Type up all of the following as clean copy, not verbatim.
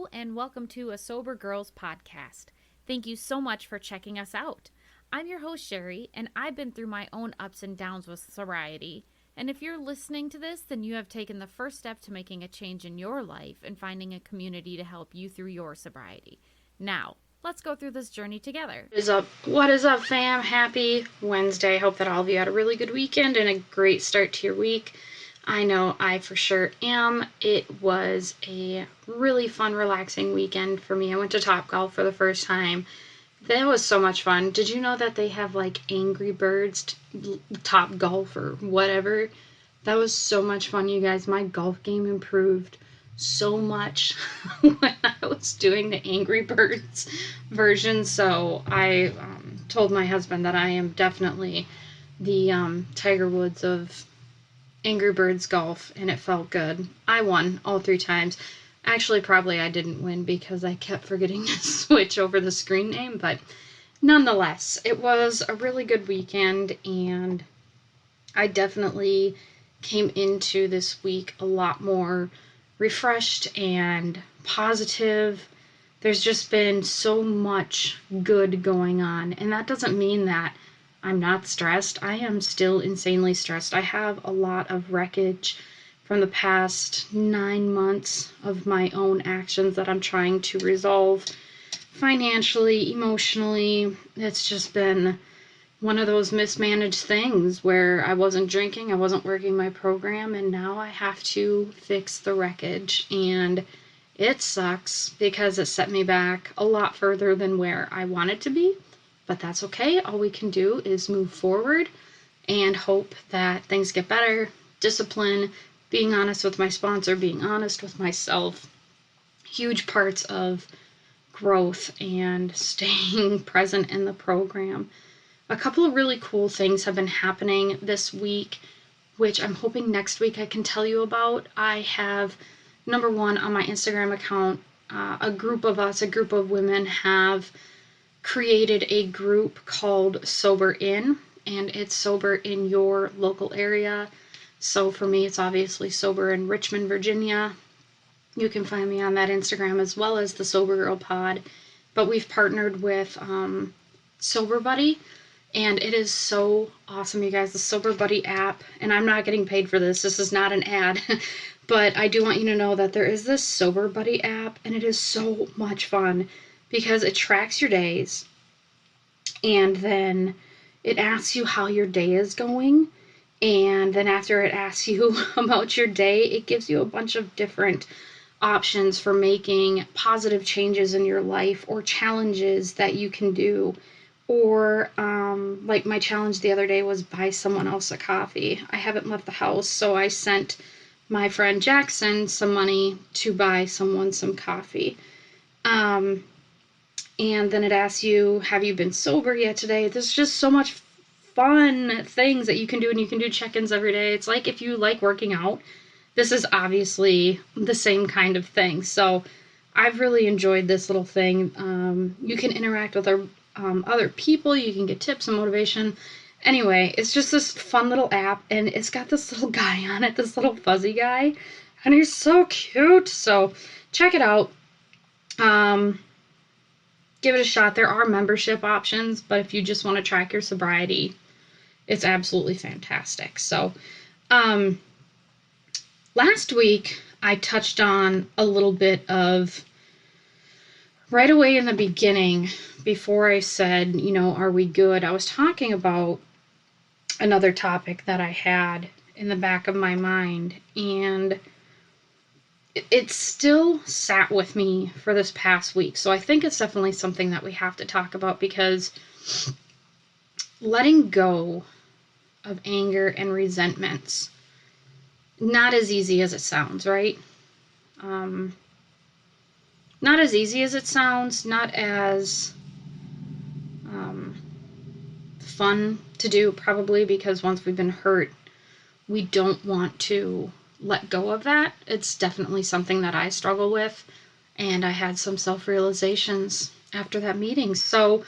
Hello, and welcome to A Sober Girls podcast. Thank you so much for checking us out. I'm your host, Sherry, and I've been through my own ups and downs with sobriety. And if you're listening to this, then you have taken the first step to making a change in your life and finding a community to help you through your sobriety. Now, let's go through this journey together. What is up, fam? Happy Wednesday. Hope that all of you had a really good weekend and a great start to your week. I know I for sure am. It was a really fun, relaxing weekend for me. I went to Topgolf for the first time. That was so much fun. Did you know that they have like Angry Birds Topgolf or whatever? That was so much fun, you guys. My golf game improved so much when I was doing the Angry Birds version. So I told my husband that I am definitely the Tiger Woods of Angry Birds golf, and it felt good. I won all 3 times. Actually, probably I didn't win because I kept forgetting to switch over the screen name, but nonetheless, it was a really good weekend, and I definitely came into this week a lot more refreshed and positive. There's just been so much good going on, and that doesn't mean that I'm not stressed. I am still insanely stressed. I have a lot of wreckage from the past 9 months of my own actions that I'm trying to resolve financially, emotionally. It's just been one of those mismanaged things where I wasn't drinking, I wasn't working my program, and now I have to fix the wreckage. And it sucks because it set me back a lot further than where I wanted to be. But that's okay. All we can do is move forward and hope that things get better. Discipline, being honest with my sponsor, being honest with myself. Huge parts of growth and staying present in the program. A couple of really cool things have been happening this week, which I'm hoping next week I can tell you about. I have, number one, on my Instagram account, a group of women have created a group called Sober In, and it's sober in your local area. So for me, it's obviously sober in Richmond, Virginia. You can find me on that Instagram as well as the Sober Girl Pod. But we've partnered with Sober Buddy, and it is so awesome, you guys. The Sober Buddy app, and I'm not getting paid for this. This is not an ad. But I do want you to know that there is this Sober Buddy app, and it is so much fun because it tracks your days, and then it asks you how your day is going, and then after it asks you about your day, it gives you a bunch of different options for making positive changes in your life or challenges that you can do. Or like my challenge the other day was buy someone else a coffee. I haven't left the house, so I sent my friend Jackson some money to buy someone some coffee. And then it asks you, have you been sober yet today? There's just so much fun things that you can do, and you can do check-ins every day. It's like if you like working out, this is obviously the same kind of thing. So I've really enjoyed this little thing. You can interact with other people. You can get tips and motivation. Anyway, it's just this fun little app, and it's got this little guy on it, this little fuzzy guy, and he's so cute. So check it out. Give it a shot. There are membership options, but if you just want to track your sobriety, it's absolutely fantastic. So, last week I touched on a little bit of, right away in the beginning, before I said, are we good? I was talking about another topic that I had in the back of my mind, and it still sat with me for this past week. So I think it's definitely something that we have to talk about, because letting go of anger and resentments, not as easy as it sounds, right? Not as easy as it sounds, not as fun to do, probably, because once we've been hurt, we don't want to let go of that. It's definitely something that I struggle with, and I had some self-realizations after that meeting. So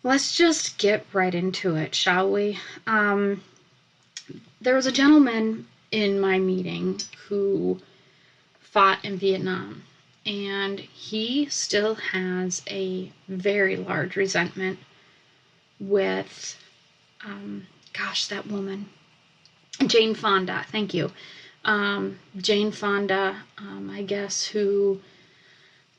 let's just get right into it, shall we? There was a gentleman in my meeting who fought in Vietnam, and he still has a very large resentment with, that woman, Jane Fonda. Thank you. Jane Fonda, I guess, who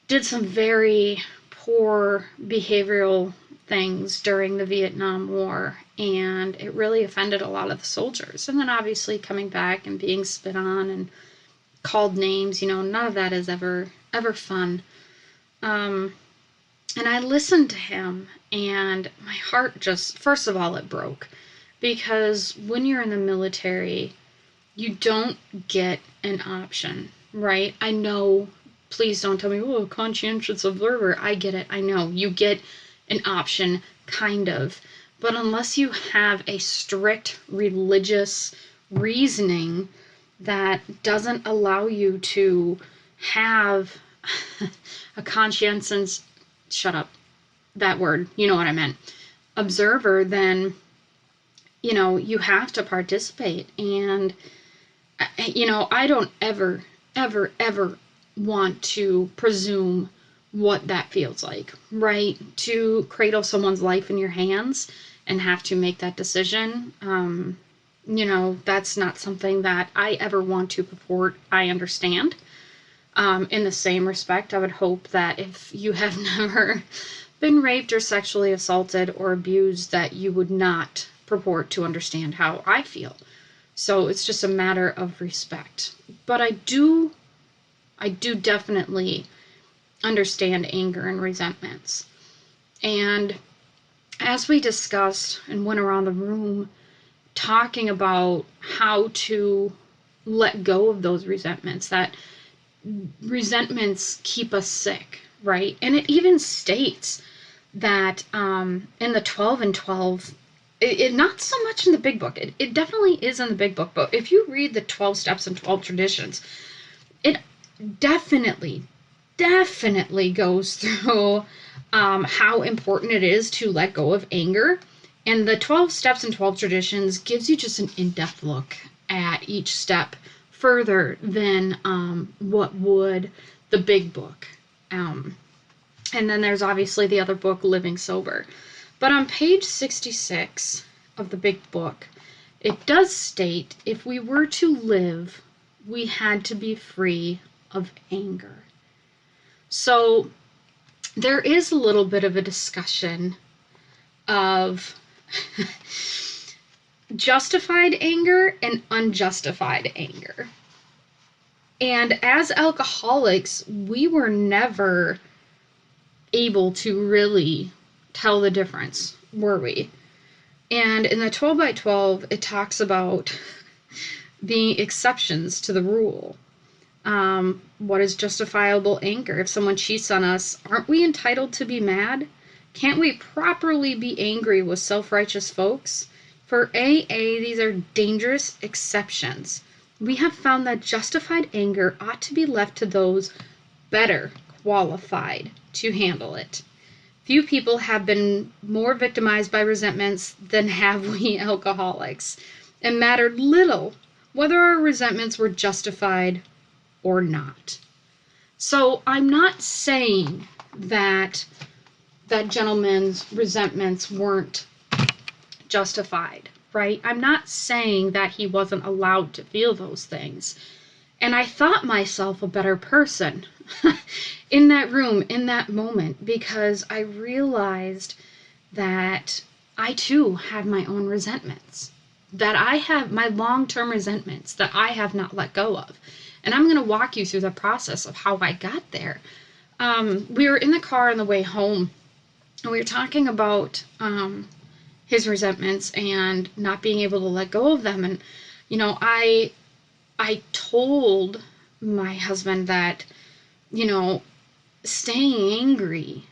did some very poor behavioral things during the Vietnam War, and it really offended a lot of the soldiers. And then obviously coming back and being spit on and called names, none of that is ever fun. And I listened to him, and my heart just, first of all, it broke. Because when you're in the military, you don't get an option, right? I know, please don't tell me, oh, conscientious observer. I get it. I know. You get an option, kind of. But unless you have a strict religious reasoning that doesn't allow you to have a conscientious, shut up, that word, you know what I meant, observer, then, you have to participate. And, I don't ever want to presume what that feels like, right? To cradle someone's life in your hands and have to make that decision. That's not something that I ever want to purport I understand. In the same respect, I would hope that if you have never been raped or sexually assaulted or abused, that you would not purport to understand how I feel. So it's just a matter of respect. But I do definitely understand anger and resentments. And as we discussed and went around the room talking about how to let go of those resentments, that resentments keep us sick, right? And it even states that in the 12 and 12, it not so much in the big book. It definitely is in the big book, but if you read the 12 steps and 12 traditions, it definitely goes through how important it is to let go of anger. And the 12 steps and 12 traditions gives you just an in-depth look at each step further than what would the big book. And then there's obviously the other book, Living Sober. But on page 66 of the big book, it does state if we were to live, we had to be free of anger. So there is a little bit of a discussion of justified anger and unjustified anger. And as alcoholics, we were never able to really tell the difference, were we? And in the 12 by 12, it talks about the exceptions to the rule. What is justifiable anger? If someone cheats on us, aren't we entitled to be mad? Can't we properly be angry with self-righteous folks? For AA, these are dangerous exceptions. We have found that justified anger ought to be left to those better qualified to handle it. Few people have been more victimized by resentments than have we alcoholics. It mattered little whether our resentments were justified or not. So I'm not saying that that gentleman's resentments weren't justified, right? I'm not saying that he wasn't allowed to feel those things. And I thought myself a better person in that room, in that moment, because I realized that I too had my own resentments, that I have my long-term resentments that I have not let go of. And I'm going to walk you through the process of how I got there. We were in the car on the way home, and we were talking about his resentments and not being able to let go of them. And, I told my husband that, staying angry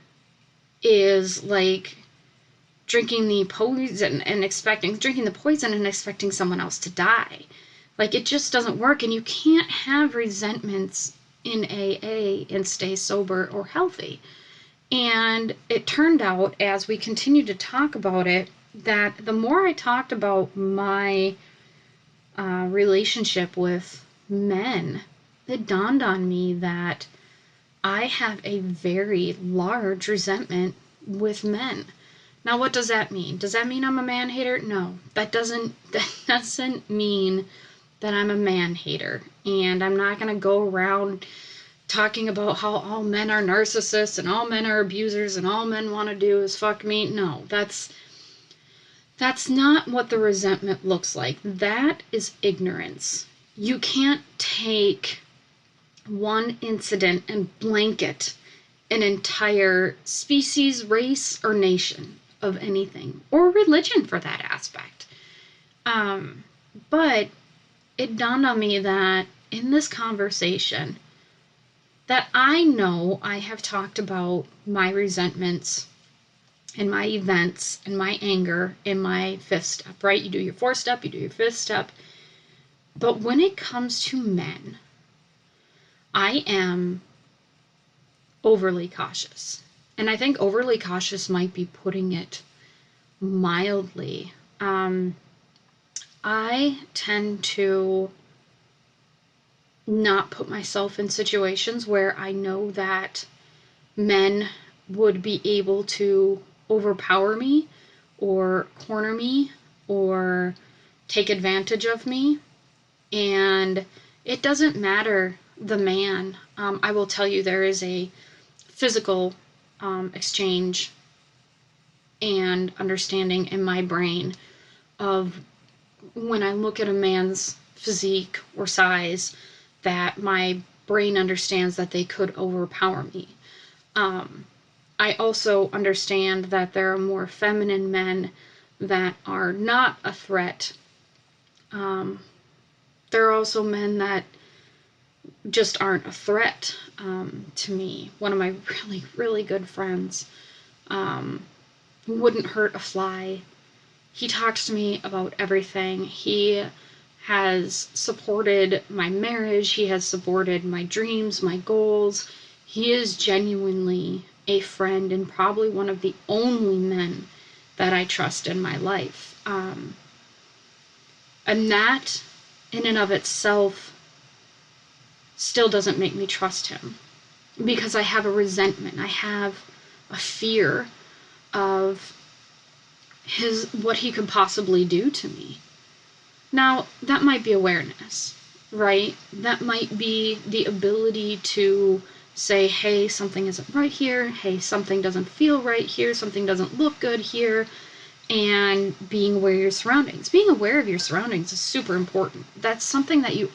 is like drinking the poison and expecting someone else to die. Like, it just doesn't work, and you can't have resentments in AA and stay sober or healthy. And it turned out, as we continued to talk about it, that the more I talked about my relationship with men, it dawned on me that I have a very large resentment with men. Now, what does that mean? Does that mean I'm a man hater? No, that doesn't mean that I'm a man hater. And I'm not going to go around talking about how all men are narcissists and all men are abusers and all men want to do is fuck me. No, that's not what the resentment looks like. That is ignorance. You can't take one incident and blanket an entire species, race, or nation of anything, or religion for that aspect. But it dawned on me that in this conversation, that I know I have talked about my resentments and my events and my anger in my fifth step, right? You do your fourth step, you do your fifth step. But when it comes to men, I am overly cautious. And I think overly cautious might be putting it mildly. I tend to not put myself in situations where I know that men would be able to overpower me or corner me or take advantage of me. And it doesn't matter the man. I will tell you there is a physical exchange and understanding in my brain of when I look at a man's physique or size, that my brain understands that they could overpower me. I also understand that there are more feminine men that are not a threat. There are also men that just aren't a threat to me. One of my really, really good friends wouldn't hurt a fly. He talks to me about everything. He has supported my marriage. He has supported my dreams, my goals. He is genuinely a friend and probably one of the only men that I trust in my life. And that, in and of itself, still doesn't make me trust him, because I have a resentment. I have a fear of what he could possibly do to me. Now, that might be awareness, right? That might be the ability to say, hey, something isn't right here. Hey, something doesn't feel right here. Something doesn't look good here. And being aware of your surroundings. Being aware of your surroundings is super important. That's something that you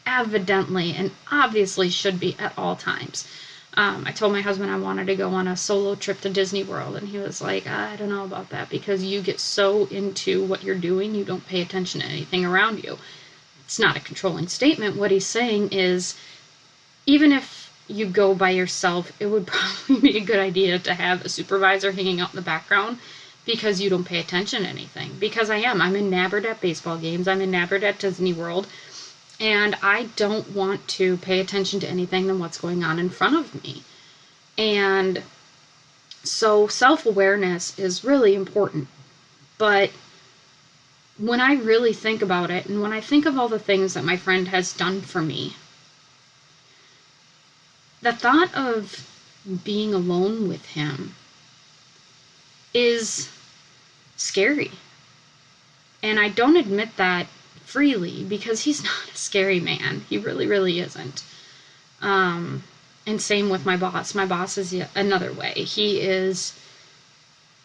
evidently and obviously should be at all times. I told my husband I wanted to go on a solo trip to Disney World, and he was like, I don't know about that, because you get so into what you're doing, you don't pay attention to anything around you. It's not a controlling statement. What he's saying is, even if you go by yourself, it would probably be a good idea to have a supervisor hanging out in the background, because you don't pay attention to anything. Because I'm enamored at baseball games, I'm enamored at Disney World, and I don't want to pay attention to anything than what's going on in front of me. And so self-awareness is really important. But when I really think about it, and when I think of all the things that my friend has done for me, the thought of being alone with him is scary. And I don't admit that freely, because he's not a scary man. He really, really isn't. And same with my boss. My boss is another way. He is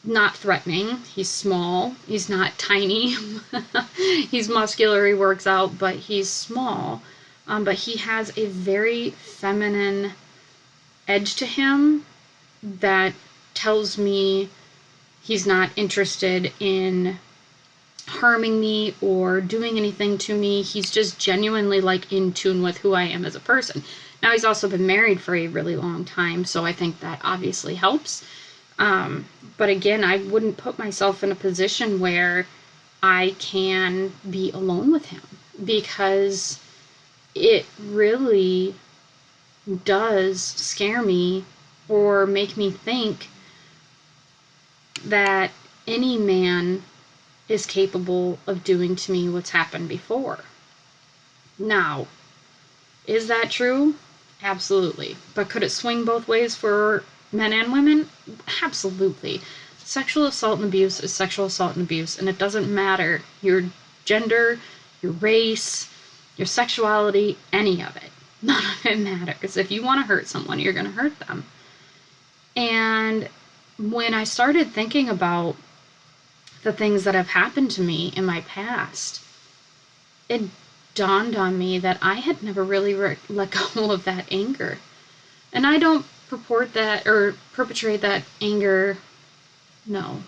not threatening. He's small. He's not tiny. He's muscular. He works out, but he's small. But he has a very feminine edge to him that tells me he's not interested in harming me or doing anything to me. He's just genuinely like in tune with who I am as a person. Now, he's also been married for a really long time, so I think that obviously helps. But again, I wouldn't put myself in a position where I can be alone with him, because it really does scare me or make me think that any man is capable of doing to me what's happened before. Now, is that true? Absolutely. But could it swing both ways for men and women? Absolutely. Sexual assault and abuse is sexual assault and abuse, and it doesn't matter your gender, your race, your sexuality, any of it. None of it matters. If you want to hurt someone, you're going to hurt them. And when I started thinking about the things that have happened to me in my past, it dawned on me that I had never really let go of that anger. And I don't purport that or perpetrate that anger. No.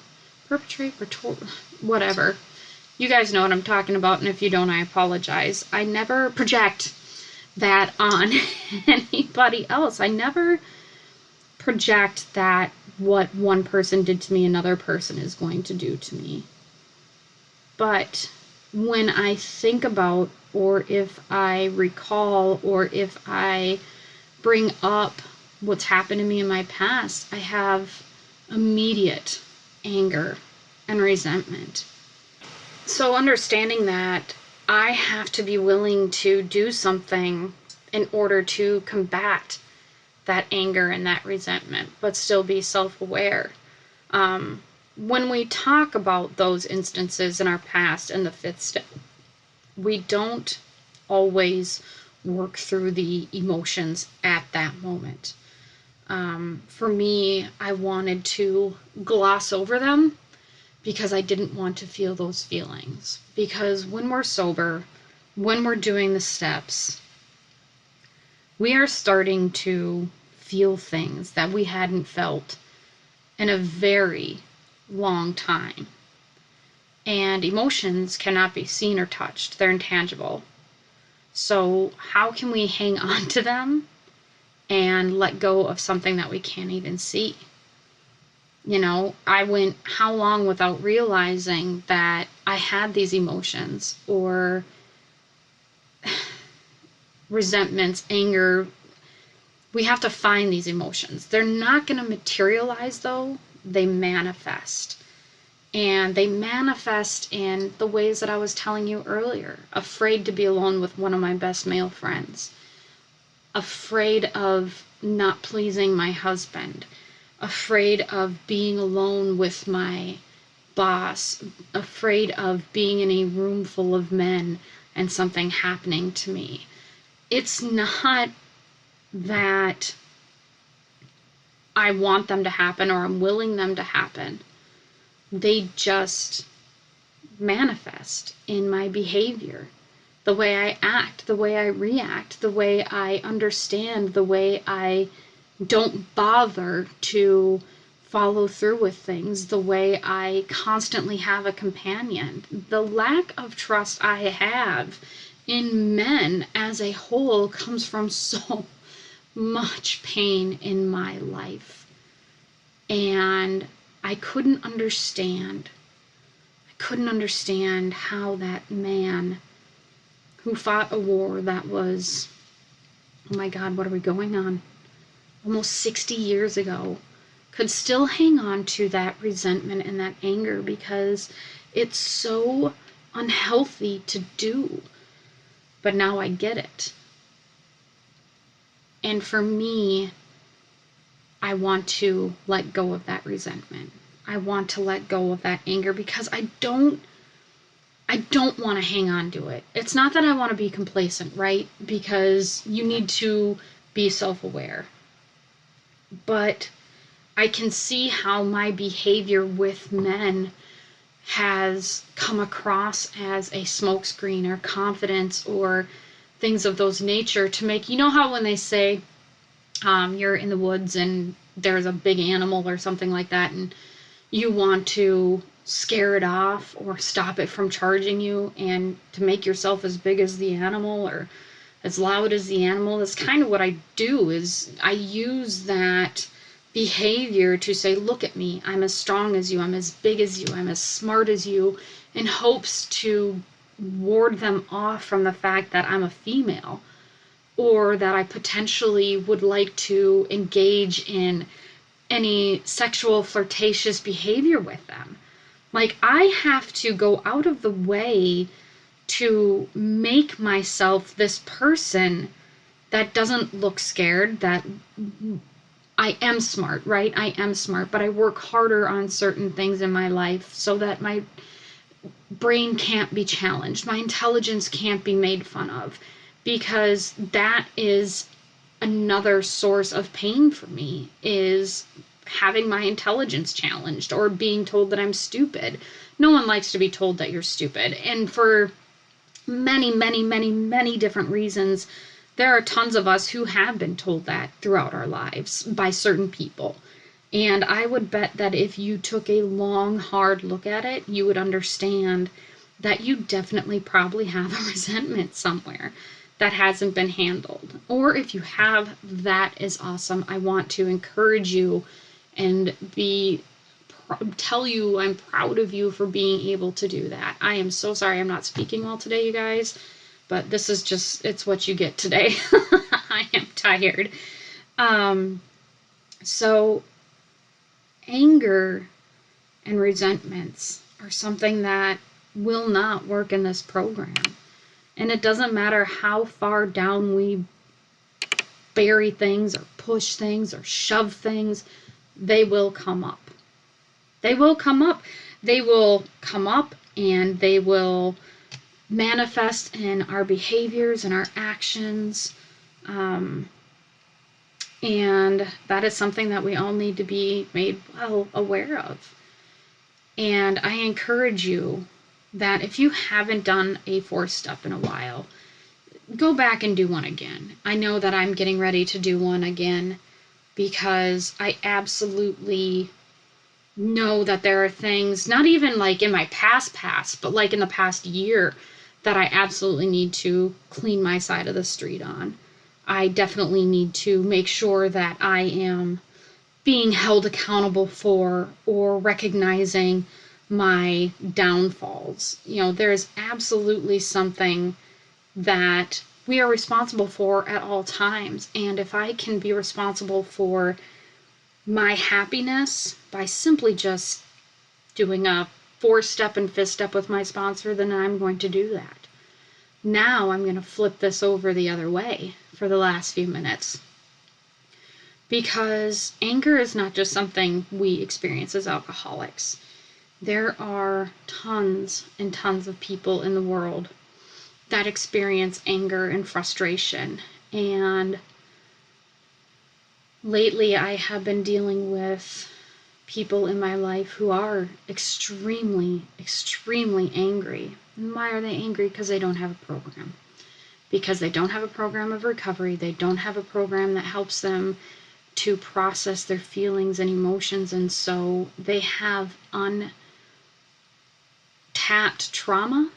Perpetrate, whatever. You guys know what I'm talking about, and if you don't, I apologize. I never project that on anybody else. I never project that what one person did to me, another person is going to do to me. But when I think about, or if I recall, or if I bring up what's happened to me in my past, I have immediate anger and resentment. So understanding that, I have to be willing to do something in order to combat that anger and that resentment, but still be self-aware. When we talk about those instances in our past and the fifth step, we don't always work through the emotions at that moment. For me, I wanted to gloss over them because I didn't want to feel those feelings. Because when we're sober, when we're doing the steps, we are starting to feel things that we hadn't felt in a very long time. And emotions cannot be seen or touched. They're intangible. So how can we hang on to them and let go of something that we can't even see? You know, I went how long without realizing that I had these emotions or resentments, anger. We have to find these emotions. They're not going to materialize though. They manifest. And they manifest in the ways that I was telling you earlier. Afraid to be alone with one of my best male friends. Afraid of not pleasing my husband. Afraid of being alone with my boss. Afraid of being in a room full of men and something happening to me. It's not that I want them to happen or I'm willing them to happen. They just manifest in my behavior, the way I act, the way I react, the way I understand, the way I don't bother to follow through with things, the way I constantly have a companion. The lack of trust I have in men as a whole comes from so much pain in my life. And I couldn't understand how that man who fought a war that was, oh my God, what are we going on? Almost 60 years ago, could still hang on to that resentment and that anger because it's so unhealthy to do. But now I get it. And for me, I want to let go of that resentment. I want to let go of that anger because I don't want to hang on to it. It's not that I want to be complacent, right? Because you need to be self-aware. But I can see how my behavior with men has come across as a smokescreen or confidence or things of those nature to make, you know how when they say you're in the woods and there's a big animal or something like that and you want to scare it off or stop it from charging you and to make yourself as big as the animal or as loud as the animal. That's kind of what I do, is I use that behavior to say, look at me, I'm as strong as you, I'm as big as you, I'm as smart as you, in hopes to ward them off from the fact that I'm a female or that I potentially would like to engage in any sexual flirtatious behavior with them. Like, I have to go out of the way to make myself this person that doesn't look scared, that I am smart, right? I am smart, but I work harder on certain things in my life so that my brain can't be challenged. My intelligence can't be made fun of, because that is another source of pain for me, is having my intelligence challenged or being told that I'm stupid. No one likes to be told that you're stupid. And for many, many, many, many different reasons, there are tons of us who have been told that throughout our lives by certain people. And I would bet that if you took a long, hard look at it, you would understand that you definitely probably have a resentment somewhere that hasn't been handled. Or if you have, that is awesome. I want to encourage you and tell you I'm proud of you for being able to do that. I am so sorry I'm not speaking well today, you guys, but this is just, it's what you get today. I am tired. So anger and resentments are something that will not work in this program. And it doesn't matter how far down we bury things or push things or shove things, they will come up. They will come up. They will come up and they will manifest in our behaviors and our actions. And that is something that we all need to be made well aware of. And I encourage you that if you haven't done a 4-step in a while, go back and do one again. I know that I'm getting ready to do one again because I absolutely know that there are things, not even like in my past, but like in the past year, that I absolutely need to clean my side of the street on. I definitely need to make sure that I am being held accountable for or recognizing my downfalls. You know, there's absolutely something that we are responsible for at all times. And if I can be responsible for my happiness by simply just doing a 4-step and 5th-step with my sponsor, then I'm going to do that. Now I'm going to flip this over the other way for the last few minutes. Because anger is not just something we experience as alcoholics. There are tons and tons of people in the world that experience anger and frustration. And lately I have been dealing with people in my life who are extremely, extremely angry. And why are they angry? Because they don't have a program. Because they don't have a program of recovery. They don't have a program that helps them to process their feelings and emotions, and so they have untapped trauma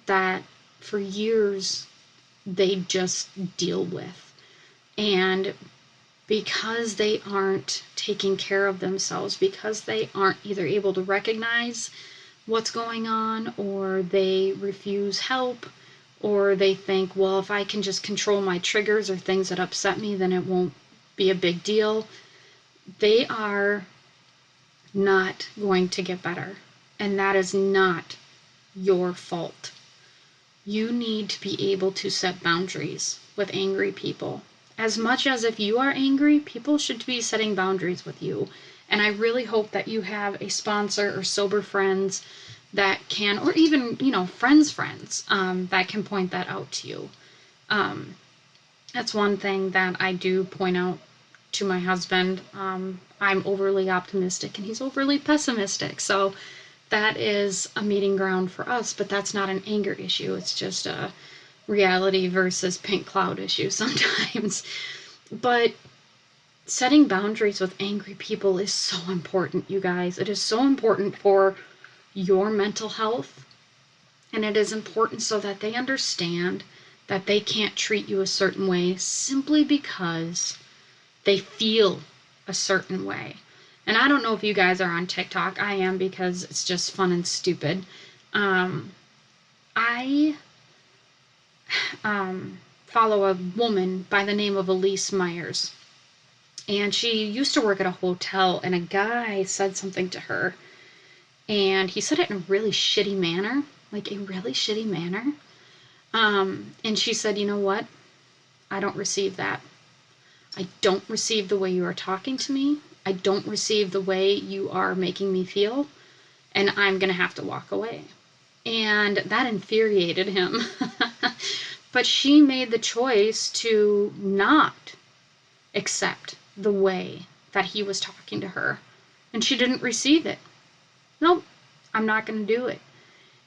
that for years they just deal with. And because they aren't taking care of themselves, because they aren't either able to recognize what's going on, or they refuse help, or they think, well, if I can just control my triggers or things that upset me, then it won't be a big deal, they are not going to get better. And that is not your fault. You need to be able to set boundaries with angry people. As much as if you are angry, people should be setting boundaries with you. And I really hope that you have a sponsor or sober friends that can, or even, friends, that can point that out to you. That's one thing that I do point out to my husband. I'm overly optimistic and he's overly pessimistic. So that is a meeting ground for us, but that's not an anger issue. It's just a reality versus pink cloud issue sometimes. But setting boundaries with angry people is so important, you guys. It is so important for your mental health. And it is important so that they understand that they can't treat you a certain way simply because they feel a certain way. And I don't know if you guys are on TikTok. I am, because it's just fun and stupid. I follow a woman by the name of Elise Myers. And she used to work at a hotel, and a guy said something to her. And he said it in a really shitty manner. Like a really shitty manner. And she said, you know what? I don't receive that. I don't receive the way you are talking to me. I don't receive the way you are making me feel, and I'm going to have to walk away. And that infuriated him. But she made the choice to not accept the way that he was talking to her, and she didn't receive it. Nope, I'm not going to do it.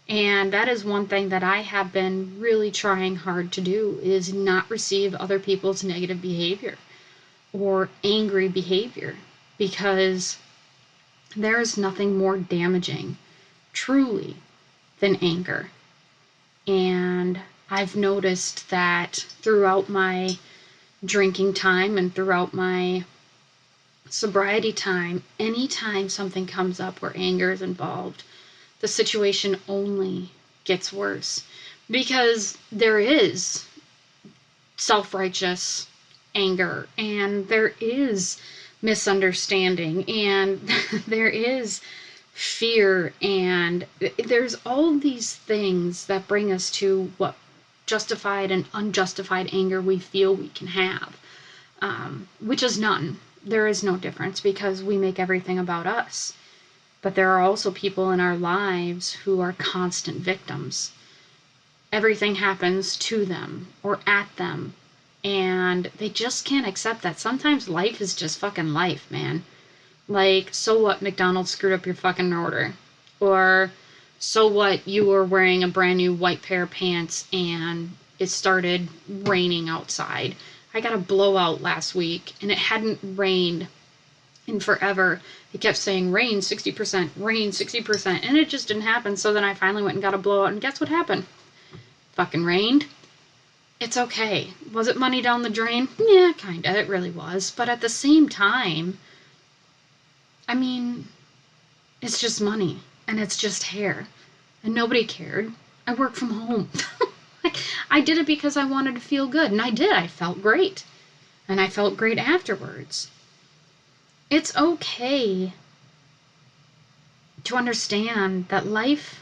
And that is one thing that I have been really trying hard to do, is not receive other people's negative behavior or angry behavior, because there is nothing more damaging, truly, than anger. And I've noticed that throughout my drinking time and throughout my sobriety time, anytime something comes up where anger is involved, the situation only gets worse, because there is self-righteous anger, and there is misunderstanding, and there is fear, and there's all these things that bring us to what justified and unjustified anger we feel we can have, which is none. There is no difference, because we make everything about us. But there are also people in our lives who are constant victims. Everything happens to them or at them, and they just can't accept that. Sometimes life is just fucking life, man. Like, so what, McDonald's screwed up your fucking order? Or, so what, you were wearing a brand new white pair of pants and it started raining outside. I got a blowout last week, and it hadn't rained in forever. It kept saying rain 60%, rain 60%, and it just didn't happen. So then I finally went and got a blowout, and guess what happened? Fucking rained. It's okay. Was it money down the drain? Yeah, kinda. It really was. But at the same time, I mean, it's just money, and it's just hair, and nobody cared. I work from home. I did it because I wanted to feel good, and I did. I felt great, and I felt great afterwards. It's okay to understand that life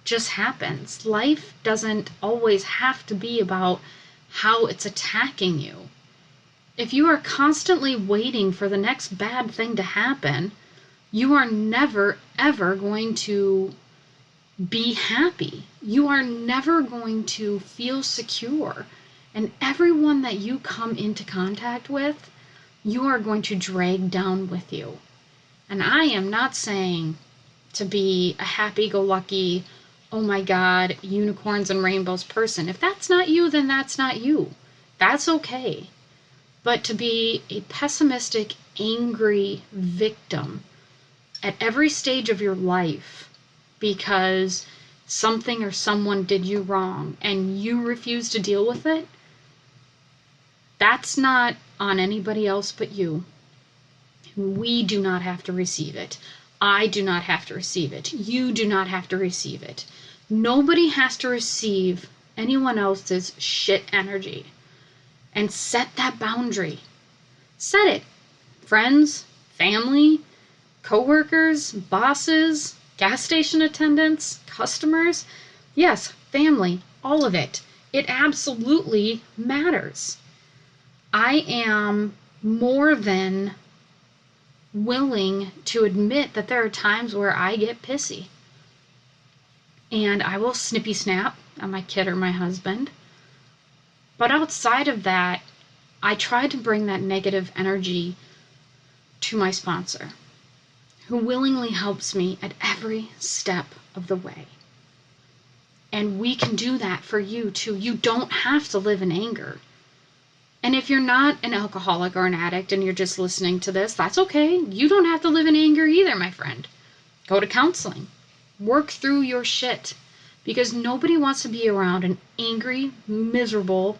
just happens. Life doesn't always have to be about how it's attacking you. If you are constantly waiting for the next bad thing to happen, you are never, ever going to be happy. You are never going to feel secure. And everyone that you come into contact with, you are going to drag down with you. And I am not saying to be a happy-go-lucky, oh my God, unicorns and rainbows person. If that's not you, then that's not you. That's okay. But to be a pessimistic, angry victim at every stage of your life because something or someone did you wrong and you refuse to deal with it, that's not on anybody else but you. We do not have to receive it. I do not have to receive it. You do not have to receive it. Nobody has to receive anyone else's shit energy. And set that boundary. Set it. Friends, family, coworkers, bosses, gas station attendants, customers. Yes, family, all of it. It absolutely matters. I am more than willing to admit that there are times where I get pissy. And I will snippy snap at my kid or my husband. But outside of that, I try to bring that negative energy to my sponsor, who willingly helps me at every step of the way. And we can do that for you too. You don't have to live in anger. And if you're not an alcoholic or an addict and you're just listening to this, that's okay. You don't have to live in anger either, my friend. Go to counseling. Work through your shit. Because nobody wants to be around an angry, miserable,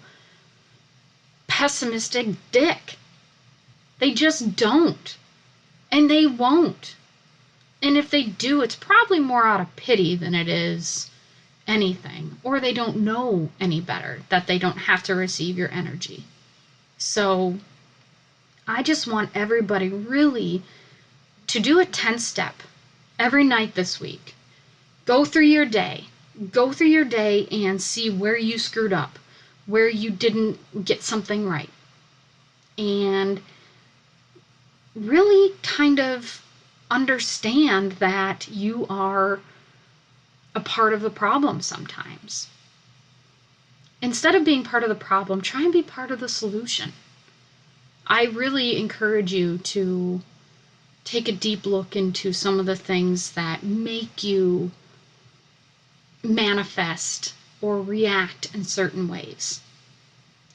pessimistic dick. They just don't. And they won't. And if they do, it's probably more out of pity than it is anything. Or they don't know any better, that they don't have to receive your energy. So I just want everybody really to do a 10-step every night this week. Go through your day. Go through your day and see where you screwed up. where you didn't get something right. And really kind of understand that you are a part of the problem sometimes. Instead of being part of the problem, try and be part of the solution. I really encourage you to take a deep look into some of the things that make you manifest or react in certain ways,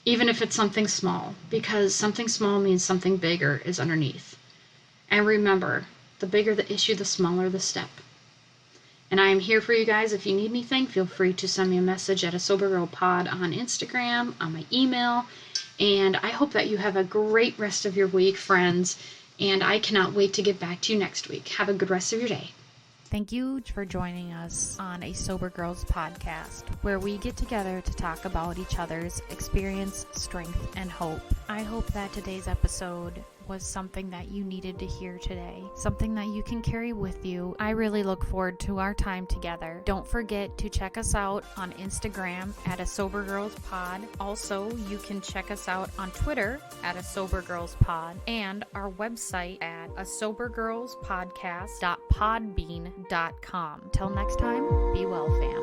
even if it's something small, because something small means something bigger is underneath. And remember, the bigger the issue, the smaller the step. And I am here for you guys. If you need anything, feel free to send me a message at a Sober Girl Pod on Instagram, on my email. And I hope that you have a great rest of your week, friends. And I cannot wait to get back to you next week. Have a good rest of your day. Thank you for joining us on a Sober Girls podcast, where we get together to talk about each other's experience, strength, and hope. I hope that today's episode was something that you needed to hear today, something that you can carry with you. I really look forward to our time together. Don't forget to check us out on Instagram at a Sober Girls Pod. Also, you can check us out on Twitter at a Sober Girls Pod and our website at a sobergirlspodcast.podbean.com. Till next time, be well, fam.